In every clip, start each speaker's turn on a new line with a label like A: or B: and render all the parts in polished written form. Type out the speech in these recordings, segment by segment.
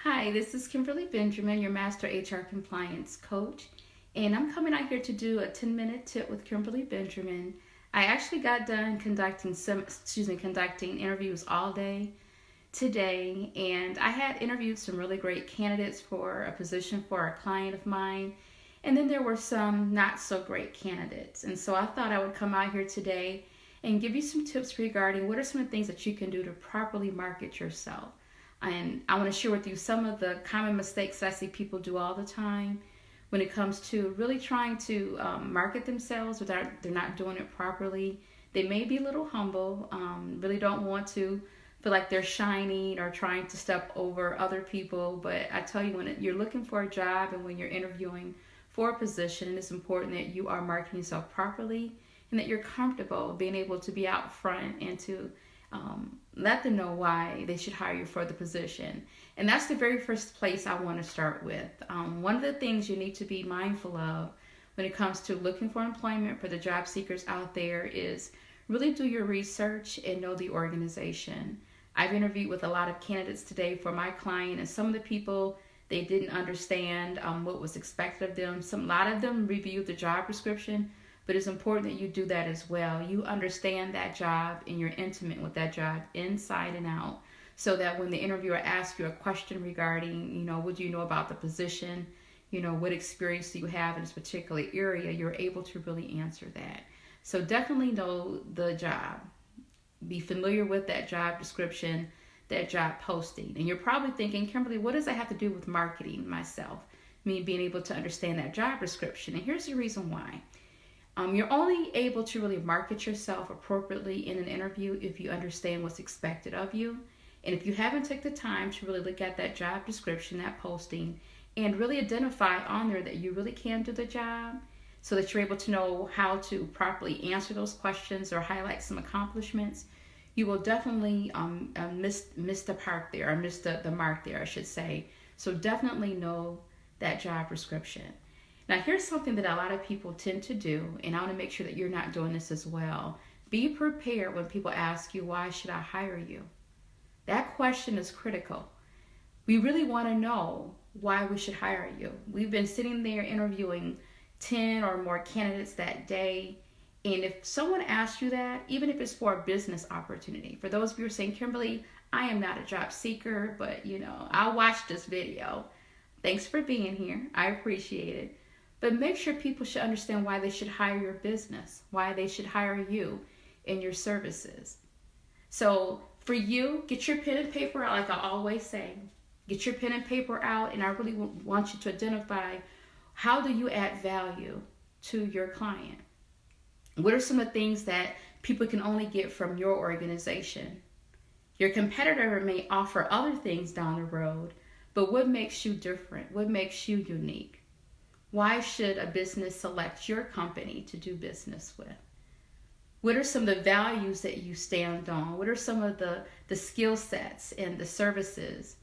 A: Hi, this is Kimberly Benjamin, your Master HR Compliance Coach, and I'm coming out here to do a 10-minute tip with Kimberly Benjamin. I actually got done conducting interviews all day today, and I had interviewed some really great candidates for a position for a client of mine, and then there were some not so great candidates. And so I thought I would come out here today and give you some tips regarding what are some of the things that you can do to properly market yourself. And I want to share with you some of the common mistakes I see people do all the time when it comes to really trying to market themselves without they're not doing it properly. They may be a little humble, really don't want to feel like they're shining or trying to step over other people. But I tell you, when you're looking for a job and when you're interviewing for a position, it's important that you are marketing yourself properly and that you're comfortable being able to be out front and to let them know why they should hire you for the position. And that's the very first place I want to start with. One of the things you need to be mindful of when it comes to looking for employment for the job seekers out there is really do your research and know the organization. I've interviewed with a lot of candidates today for my client, and some of the people, they didn't understand what was expected of them. A lot of them reviewed the job description, but it's important that you do that as well. You understand that job and you're intimate with that job inside and out, so that when the interviewer asks you a question regarding, what do you know about the position, what experience do you have in this particular area, you're able to really answer that. So definitely know the job. Be familiar with that job description, that job posting. And you're probably thinking, Kimberly, what does that have to do with marketing myself? Me being able to understand that job description. And here's the reason why. You're only able to really market yourself appropriately in an interview if you understand what's expected of you. And if you haven't taken the time to really look at that job description, that posting, and really identify on there that you really can do the job so that you're able to know how to properly answer those questions or highlight some accomplishments, you will definitely miss the park there, or miss the mark there, I should say. So definitely know that job description. Now, here's something that a lot of people tend to do, and I want to make sure that you're not doing this as well. Be prepared when people ask you, why should I hire you? That question is critical. We really want to know why we should hire you. We've been sitting there interviewing 10 or more candidates that day, and if someone asks you that, even if it's for a business opportunity, for those of you who are saying, Kimberly, I am not a job seeker, but I'll watch this video. Thanks for being here. I appreciate it. But make sure people should understand why they should hire your business, why they should hire you and your services. So for you, get your pen and paper out, like I always say. Get your pen and paper out, and I really want you to identify, how do you add value to your client? What are some of the things that people can only get from your organization? Your competitor may offer other things down the road, but what makes you different? What makes you unique? Why should a business select your company to do business with? What are some of the values that you stand on? What are some of the skill sets and the services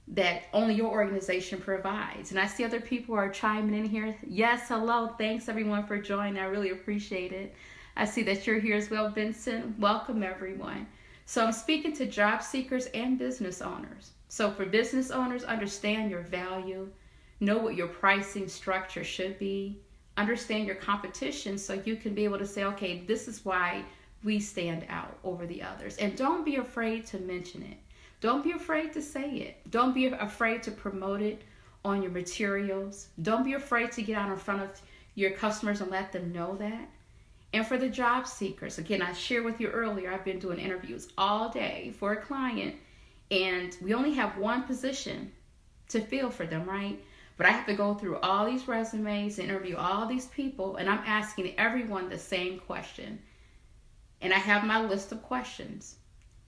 A: that only your organization provides? And I see other people are chiming in here. Yes, hello. Thanks everyone for joining. I really appreciate it. I see that you're here as well, Vincent. Welcome everyone. So I'm speaking to job seekers and business owners. So for business owners, understand your value. Know what your pricing structure should be. Understand your competition so you can be able to say, okay, this is why we stand out over the others. And don't be afraid to mention it. Don't be afraid to say it. Don't be afraid to promote it on your materials. Don't be afraid to get out in front of your customers and let them know that. And for the job seekers, again, I shared with you earlier, I've been doing interviews all day for a client, and we only have one position to fill for them, right? But I have to go through all these resumes and interview all these people, and I'm asking everyone the same question. And I have my list of questions.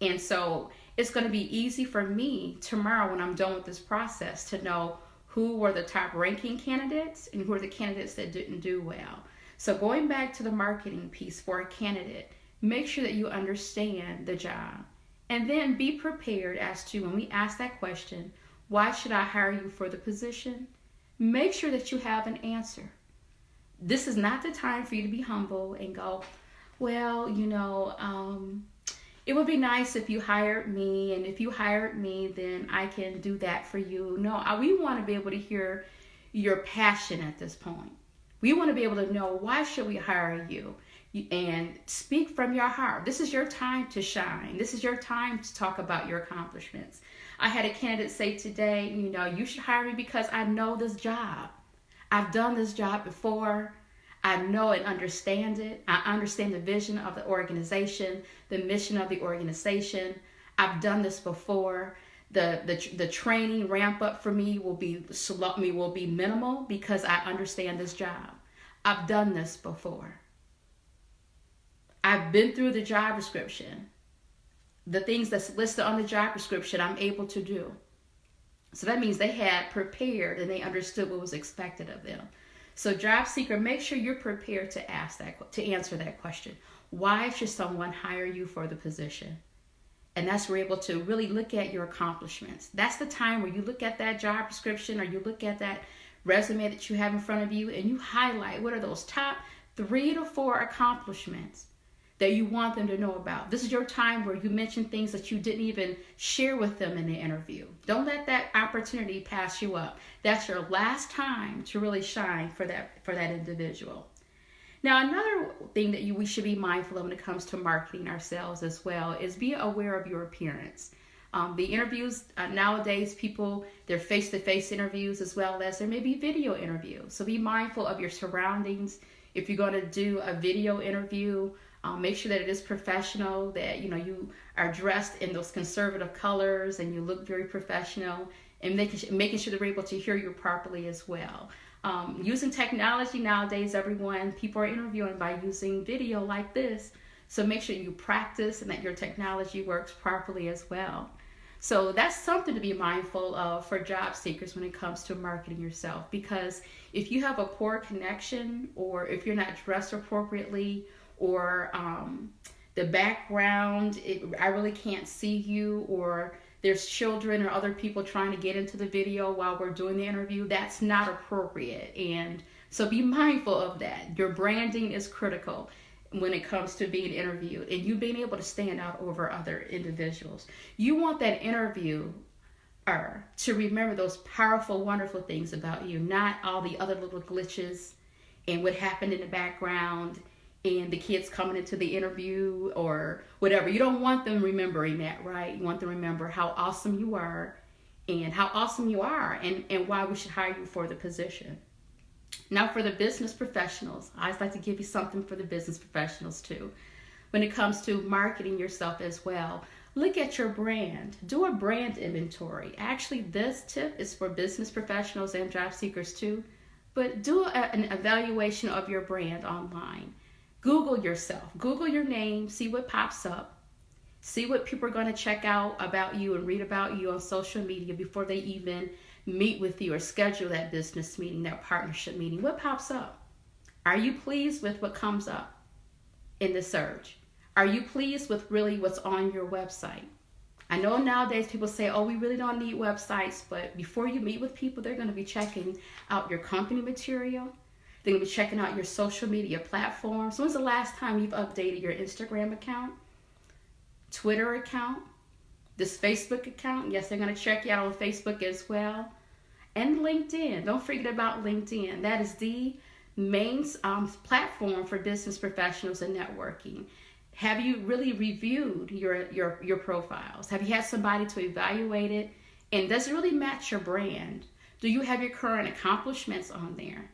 A: And so it's going to be easy for me tomorrow when I'm done with this process to know who were the top ranking candidates and who are the candidates that didn't do well. So going back to the marketing piece for a candidate, make sure that you understand the job. And then be prepared as to, when we ask that question, why should I hire you for the position? Make sure that you have an answer. This is not the time for you to be humble and go, well, it would be nice if you hired me, and if you hired me, then I can do that for you. No, we want to be able to hear your passion at this point. We want to be able to know, why should we hire you? And speak from your heart. This is your time to shine. This is your time to talk about your accomplishments. I had a candidate say today, you should hire me because I know this job. I've done this job before. I know and understand it. I understand the vision of the organization, the mission of the organization. I've done this before. The training ramp up for me will be minimal because I understand this job. I've done this before. I've been through the job description. The things that's listed on the job description, I'm able to do. So that means they had prepared and they understood what was expected of them. So job seeker, make sure you're prepared to answer that question. Why should someone hire you for the position? And that's where we're able to really look at your accomplishments. That's the time where you look at that job description or you look at that resume that you have in front of you and you highlight what are those top 3 to 4 accomplishments that you want them to know about. This is your time where you mention things that you didn't even share with them in the interview. Don't let that opportunity pass you up. That's your last time to really shine for that individual. Now, another thing that we should be mindful of when it comes to marketing ourselves as well is be aware of your appearance. The interviews, nowadays, they're face-to-face interviews as well as there may be video interviews. So be mindful of your surroundings. If you're going to do a video interview, make sure that it is professional, that you are dressed in those conservative colors and you look very professional, and making sure that we're able to hear you properly as well. Using technology nowadays, people are interviewing by using video like this. So make sure you practice and that your technology works properly as well. So that's something to be mindful of for job seekers when it comes to marketing yourself. Because if you have a poor connection, or if you're not dressed appropriately, or the background, I really can't see you, or there's children or other people trying to get into the video while we're doing the interview, that's not appropriate. And so be mindful of that. Your branding is critical when it comes to being interviewed and you being able to stand out over other individuals. You want that interviewer to remember those powerful, wonderful things about you, not all the other little glitches and what happened in the background and the kids coming into the interview or whatever. You don't want them remembering that, right? You want them to remember how awesome you are and why we should hire you for the position. Now, for the business professionals, I always like to give you something for the business professionals too. When it comes to marketing yourself as well, look at your brand. Do a brand inventory. Actually, this tip is for business professionals and job seekers too, but do an evaluation of your brand online. Google yourself. Google your name, see what pops up. See what people are going to check out about you and read about you on social media before they even meet with you or schedule that business meeting, that partnership meeting. What pops up? Are you pleased with what comes up in the search? Are you pleased with really what's on your website? I know nowadays people say, oh, we really don't need websites, but before you meet with people, they're going to be checking out your company material. They're going to be checking out your social media platforms. When's the last time you've updated your Instagram account, Twitter account, this Facebook account? Yes, they're going to check you out on Facebook as well. And LinkedIn. Don't forget about LinkedIn. That is the main platform for business professionals and networking. Have you really reviewed your profiles? Have you had somebody to evaluate it? And does it really match your brand? Do you have your current accomplishments on there?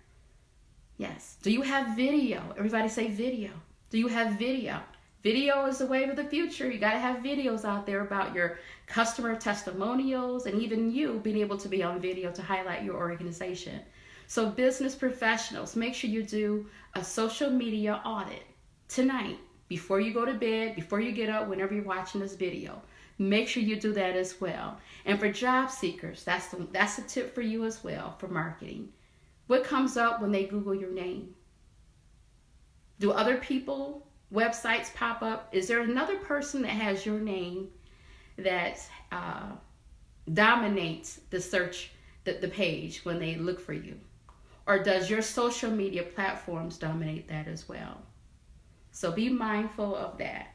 A: Yes. Do you have video? Everybody say video. Do you have video? Video is the wave of the future. You got to have videos out there about your customer testimonials and even you being able to be on video to highlight your organization. So business professionals, make sure you do a social media audit tonight before you go to bed, before you get up, whenever you're watching this video. Make sure you do that as well. And for job seekers, that's a tip for you as well for marketing. What comes up when they Google your name? Do other people websites pop up? Is there another person that has your name that dominates the search, the page when they look for you? Or does your social media platforms dominate that as well? So be mindful of that.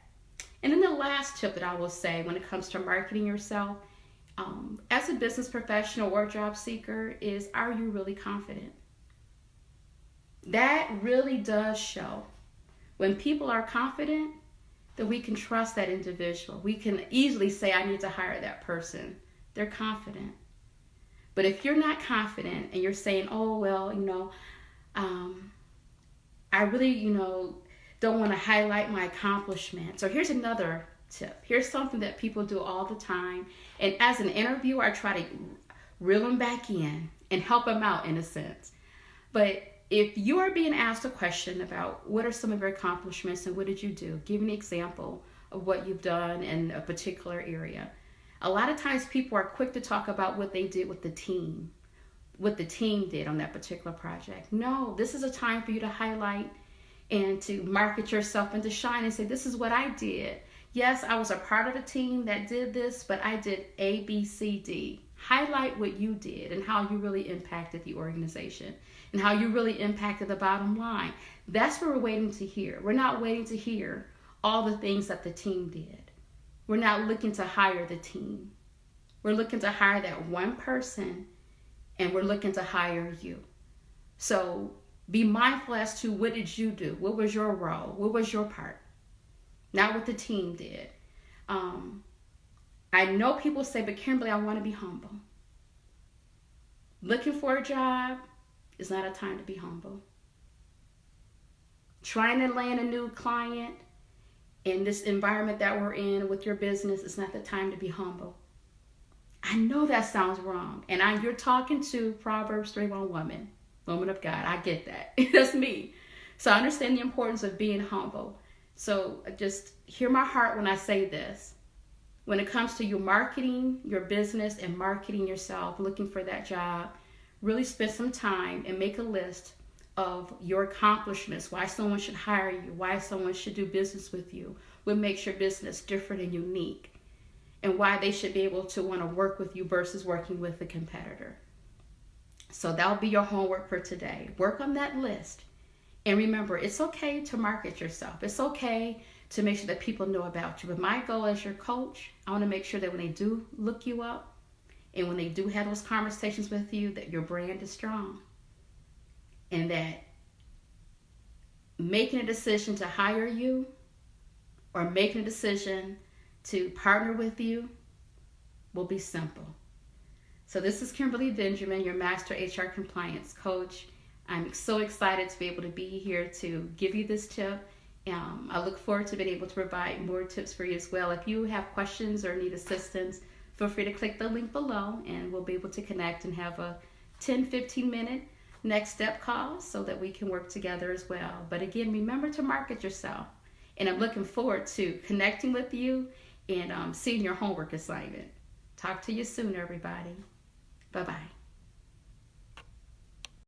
A: And then the last tip that I will say when it comes to marketing yourself, as a business professional or job seeker, is, are you really confident? That really does show. When people are confident, then we can trust that individual. We can easily say, I need to hire that person. They're confident. But if you're not confident and you're saying, oh, well, I really, don't want to highlight my accomplishments. Or here's another tip. Here's something that people do all the time. And as an interviewer, I try to reel them back in and help them out in a sense. But if you are being asked a question about what are some of your accomplishments and what did you do, give an example of what you've done in a particular area. A lot of times people are quick to talk about what they did with the team, what the team did on that particular project. No, this is a time for you to highlight and to market yourself and to shine and say, this is what I did. Yes, I was a part of a team that did this, but I did A, B, C, D. Highlight what you did and how you really impacted the organization and how you really impacted the bottom line. That's what we're waiting to hear. We're not waiting to hear all the things that the team did. We're not looking to hire the team. We're looking to hire that one person, and we're looking to hire you. So be mindful as to, what did you do? What was your role? What was your part? Not what the team did. I know people say, but Kimberly, I want to be humble. Looking for a job is not a time to be humble. Trying to land a new client in this environment that we're in with your business is not the time to be humble. I know that sounds wrong. And you're talking to Proverbs 3:1 woman of God. I get that. That's me. So I understand the importance of being humble. So just hear my heart when I say this. When it comes to your marketing, your business, and marketing yourself, looking for that job, really spend some time and make a list of your accomplishments, why someone should hire you, why someone should do business with you, what makes your business different and unique, and why they should be able to want to work with you versus working with a competitor. So that'll be your homework for today. Work on that list. And remember, it's okay to market yourself. It's okay to make sure that people know about you. But my goal as your coach, I want to make sure that when they do look you up and when they do have those conversations with you, that your brand is strong. And that making a decision to hire you or making a decision to partner with you will be simple. So this is Kimberly Benjamin, your Master HR Compliance Coach. I'm so excited to be able to be here to give you this tip. I look forward to being able to provide more tips for you as well. If you have questions or need assistance, feel free to click the link below and we'll be able to connect and have a 10-15 minute next step call so that we can work together as well. But again, remember to market yourself. And I'm looking forward to connecting with you and seeing your homework assignment. Talk to you soon, everybody. Bye-bye.